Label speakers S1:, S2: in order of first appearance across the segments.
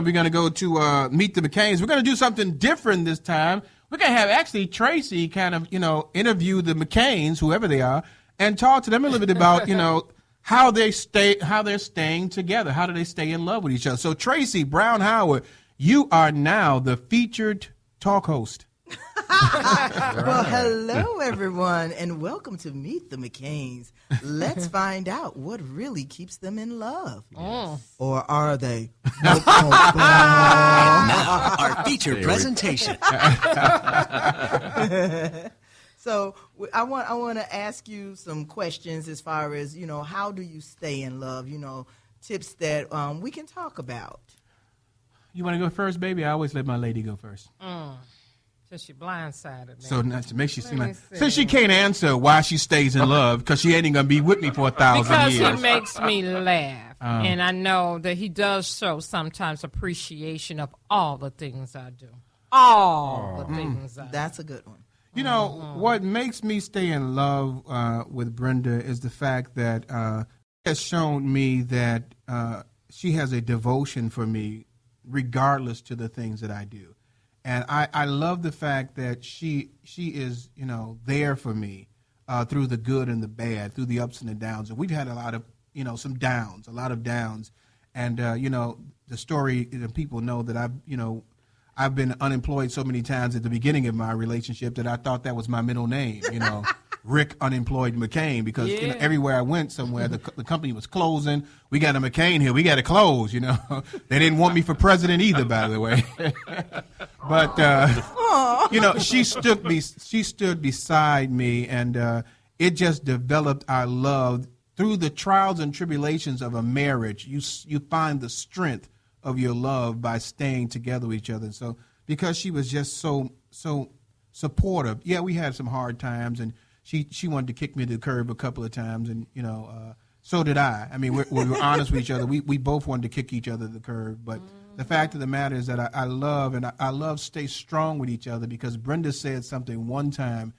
S1: We're going to go to Meet the McCains. We're going to do something different this time. We're going to have actually Tracy kind of, interview the McCains, whoever they are, and talk to them a little bit about, how they're staying together. How do they stay in love with each other? So Tracy Brown Howard, you are now the featured talk host.
S2: Well, hello, everyone, and welcome to Meet the McCains. Let's find out what really keeps them in love. Or are they?
S3: And now, our feature presentation.
S2: So I want to ask you some questions as far as, how do you stay in love? Tips that we can talk about.
S1: You want to go first, baby? I always let my lady go first.
S4: Since she blindsided me.
S1: So not to make she seem like, since she can't answer why she stays in love, because she ain't gonna be with me for 1,000 years.
S4: Because he makes me laugh, and I know that he does show sometimes appreciation of all the things I do. All the things I do.
S2: That's a good one.
S1: What makes me stay in love with Brenda is the fact that she has shown me that she has a devotion for me, regardless to the things that I do. And I love the fact that she is, there for me through the good and the bad, through the ups and the downs. And we've had a lot of, some downs, a lot of downs. And, the story, people know that I've been unemployed so many times at the beginning of my relationship that I thought that was my middle name, Rick Unemployed McCain, because everywhere I went somewhere, the company was closing. We got a McCain here. We got to close, They didn't want me for president either, by the way. But, she stood beside me, and it just developed our love. Through the trials and tribulations of a marriage, you find the strength of your love by staying together with each other. So because she was just so supportive, we had some hard times, and she wanted to kick me to the curb a couple of times, and so did I. I mean, we were honest with each other. We both wanted to kick each other to the curb, but the fact of the matter is that I love stay strong with each other, because Brenda said something one time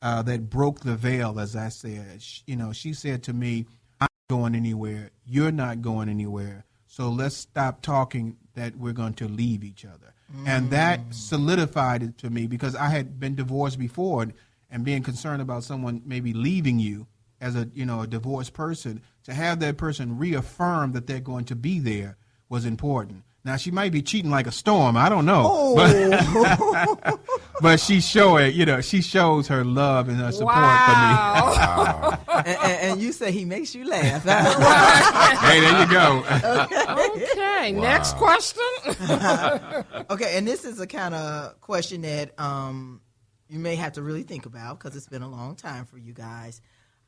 S1: that broke the veil, as I said. She said to me, "I'm not going anywhere. You're not going anywhere. So let's stop talking that we're going to leave each other." And that solidified it to me, because I had been divorced before, and being concerned about someone maybe leaving you as a divorced person, to have that person reaffirm that they're going to be there was important. Now, she might be cheating like a storm. I don't know. But she shows her love and her support for me.
S2: and you say he makes you laugh.
S1: Hey, there you go.
S4: Okay, next question.
S2: Okay, and this is a kind of question that you may have to really think about, because it's been a long time for you guys.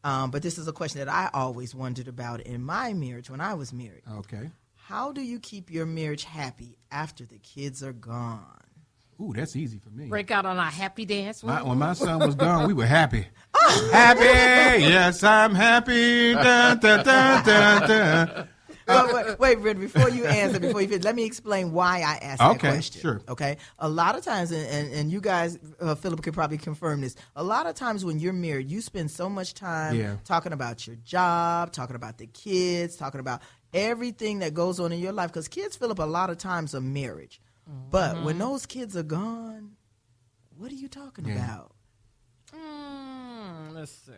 S2: But this is a question that I always wondered about in my marriage when I was married.
S1: Okay.
S2: How do you keep your marriage happy after the kids are gone?
S1: Ooh, that's easy for me.
S4: Break out on our happy dance.
S1: When my son was gone, we were happy. Happy, yes, I'm happy. Dun, dun, dun, dun, dun.
S2: Wait, Brenda, before you finish, let me explain why I asked that question.
S1: Sure.
S2: Okay, a lot of times, and you guys, Philip could probably confirm this, a lot of times when you're married, you spend so much time talking about your job, talking about the kids, talking about everything that goes on in your life, because kids fill up a lot of times of marriage. But when those kids are gone, what are you talking about?
S4: Let's see.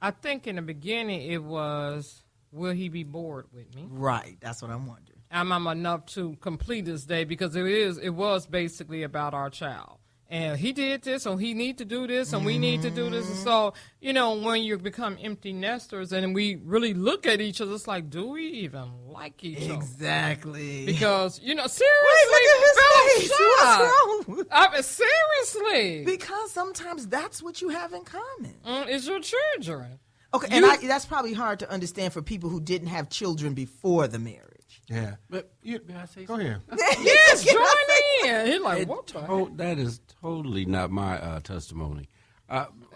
S4: I think in the beginning it was, will he be bored with me?
S2: Right, that's what I'm wondering.
S4: Am I enough to complete this day? Because it was basically about our child. And he did this, and he need to do this, and we need to do this. And so, when you become empty nesters and we really look at each other, it's like, do we even like each other?
S2: Exactly.
S4: Because, seriously,
S2: Wait, look at his face. What's wrong?
S4: I mean, seriously.
S2: Because sometimes that's what you have in common.
S4: It's your children.
S2: Okay, and that's probably hard to understand for people who didn't have children before the marriage.
S1: Yeah.
S3: But may I say
S1: Go ahead.
S4: Yes, join in. He's like, what the heck?
S3: That is totally not my testimony.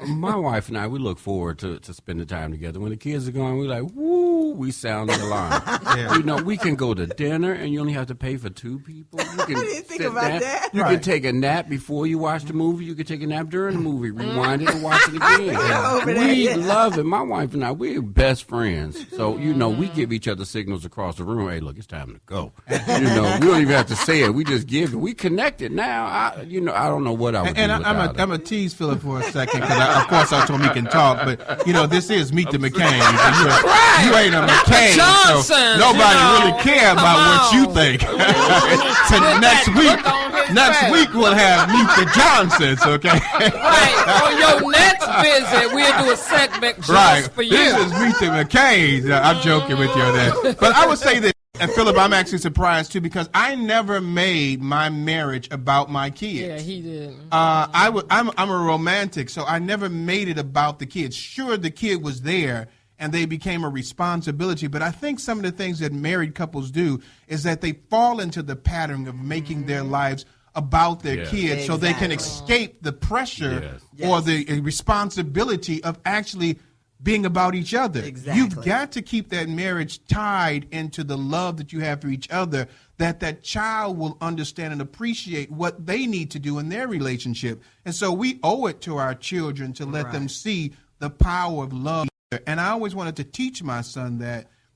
S5: My wife and I, we look forward to spending time together. When the kids are gone, we're like, woo, we sound the alarm.
S1: Yeah.
S5: You know, we can go to dinner and you only have to pay for 2 people. You can
S2: I didn't think
S5: sit
S2: about
S5: down.
S2: that.
S5: You
S1: Right.
S5: can take a nap before you watch the movie. You can take a nap during the movie, rewind it and watch it again.
S2: over there,
S5: We
S2: yeah.
S5: love it. My wife and I, we're best friends. So, you know, we give each other signals across the room. Hey, look, it's time to go. You know, we don't even have to say it. We just give it. We connected now. I don't know what I would
S1: And
S5: do
S1: I'm
S5: without it.
S1: a tease Philip for a second because of course I told him he can talk, but you know this is Meet the McCain. You ain't a McCain, so
S4: Johnsons,
S1: nobody
S4: you know.
S1: really care about what you think. So next week we'll have Meet the Johnsons, okay?
S4: Right. On your next visit, we'll do a segment just
S1: Right.
S4: for you.
S1: This is Meet the McCains. I'm joking with you on that, but I would say that. And Philip, I'm actually surprised too because I never made my marriage about my kids.
S4: Yeah, he did.
S1: I'm a romantic, so I never made it about the kids. Sure, the kid was there and they became a responsibility, but I think some of the things that married couples do is that they fall into the pattern of making their lives about their
S5: Yes.
S1: kids so they can
S2: Exactly.
S1: escape the pressure
S5: Yes.
S1: or the responsibility of actually being about each other.
S2: Exactly.
S1: You've got to keep that marriage tied into the love that you have for each other, that child will understand and appreciate what they need to do in their relationship. And so we owe it to our children to let them see the power of love. And I always wanted to teach my son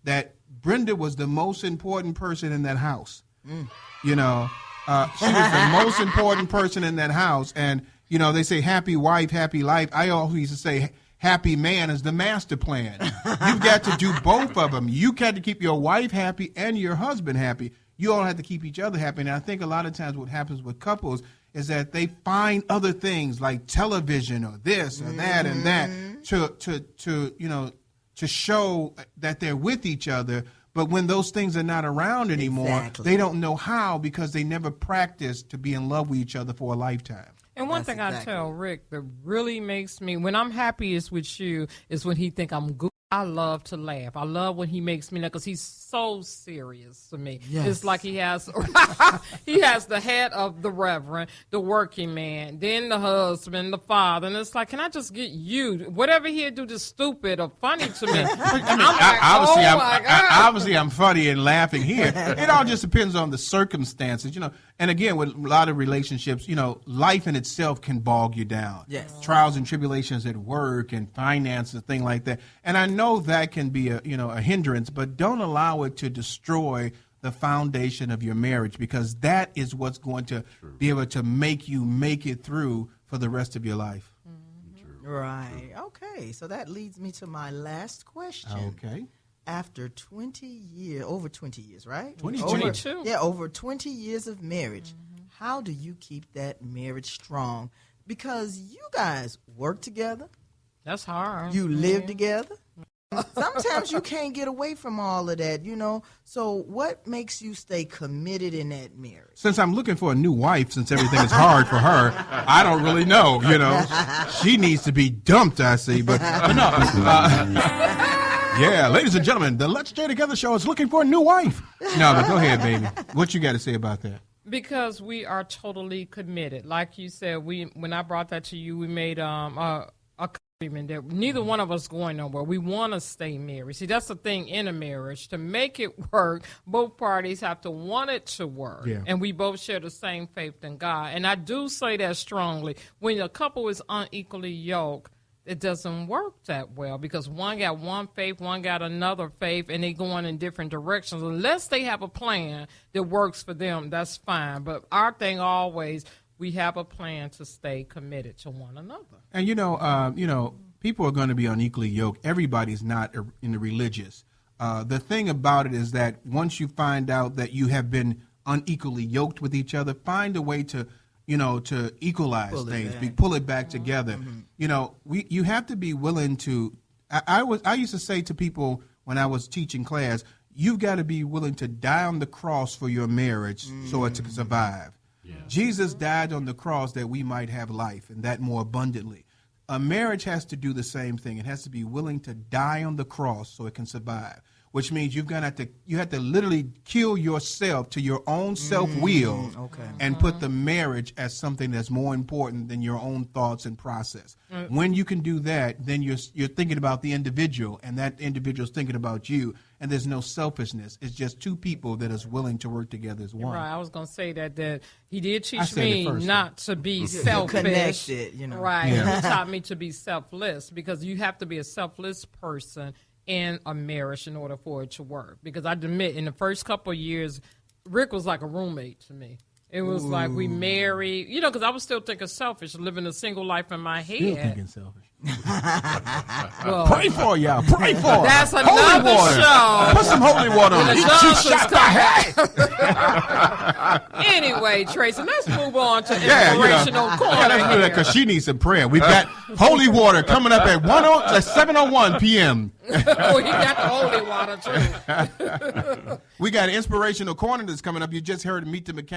S1: that Brenda was the most important person in that house. You know, she was the most important person in that house. And, you know, they say happy wife, happy life. I always used to say happy man is the master plan. You've got to do both of them. You got to keep your wife happy and your husband happy. You all have to keep each other happy. And I think a lot of times what happens with couples is that they find other things like television or this or that and that to show that they're with each other. But when those things are not around anymore,
S2: Exactly.
S1: they don't know how because they never practiced to be in love with each other for a lifetime.
S4: And one
S2: That's
S4: thing I
S2: exactly
S4: tell Rick that really makes me, when I'm happiest with you, is when he think I'm good. I love to laugh. I love when he makes me laugh because he's so serious to me.
S2: Yes.
S4: It's like he has he has the head of the reverend, the working man, then the husband, the father, and it's like, can I just get you? Whatever he'll do that's stupid or funny to me.
S1: Obviously, I'm funny and laughing here. It all just depends on the circumstances, you know. And again, with a lot of relationships, you know, life in itself can bog you down.
S2: Yes.
S1: Trials and tribulations at work and finances, things like that. And I know that can be a hindrance, but don't allow it to destroy the foundation of your marriage because that is what's going to be able to make you make it through for the rest of your life.
S2: Right. Okay. So that leads me to my last question.
S1: Okay.
S2: After 20 years, over 20 years, right?
S4: 22.
S2: Yeah, over 20 years of marriage. How do you keep that marriage strong? Because you guys work together,
S4: That's hard.
S2: you live together. Sometimes you can't get away from all of that, you know. So what makes you stay committed in that marriage?
S1: Since I'm looking for a new wife, since everything is hard for her, I don't really know, you know. She needs to be dumped, I see. But no. Yeah, ladies and gentlemen, the Let's Stay Together show is looking for a new wife. No, but go ahead, baby. What you got to say about that?
S4: Because we are totally committed. Like you said, when I brought that to you, we made a agreement that neither one of us going nowhere. We want to stay married. See, that's the thing in a marriage. To make it work, both parties have to want it to work.
S1: Yeah.
S4: And we both share the same faith in God. And I do say that strongly. When a couple is unequally yoked, it doesn't work that well because one got one faith, one got another faith, and they going in different directions. Unless they have a plan that works for them, that's fine. But our thing always, we have a plan to stay committed to one another.
S1: And people are going to be unequally yoked. Everybody's not in the religious. The thing about it is that once you find out that you have been unequally yoked with each other, find a way to equalize things, pull it back together. Mm-hmm. You know, you have to be willing to. I used to say to people when I was teaching class, you've got to be willing to die on the cross for your marriage so it can survive. Yeah. Jesus died on the cross that we might have life, and that more abundantly. A marriage has to do the same thing. It has to be willing to die on the cross so it can survive. which means you have to literally kill yourself to your own self-will and put the marriage as something that's more important than your own thoughts and process. When you can do that, then you're thinking about the individual, and that individual's thinking about you, and there's no selfishness. It's just two people that is willing to work together as one.
S4: Right, I was going to say that he did teach me not to be selfish.
S2: Connected, you know.
S4: Right, he taught me to be selfless, because you have to be a selfless person in a marriage in order for it to work. Because I admit, in the first couple of years, Rick was like a roommate to me. It was like we married, because I was still thinking selfish, living a single life in my head.
S1: Still thinking selfish.
S4: Well,
S1: Pray for y'all. Pray for her.
S4: that's
S1: Holy
S4: another
S1: water.
S4: show.
S1: Put some holy water on it. She shot my head.
S4: Anyway, Tracy, let's move on to inspirational corner.
S1: Yeah, let's do that because she needs some prayer. We've got holy water coming up at 7:01 p.m.
S4: Oh, he got the holy water too.
S1: We got inspirational corner that's coming up. You just heard Meet the McCain.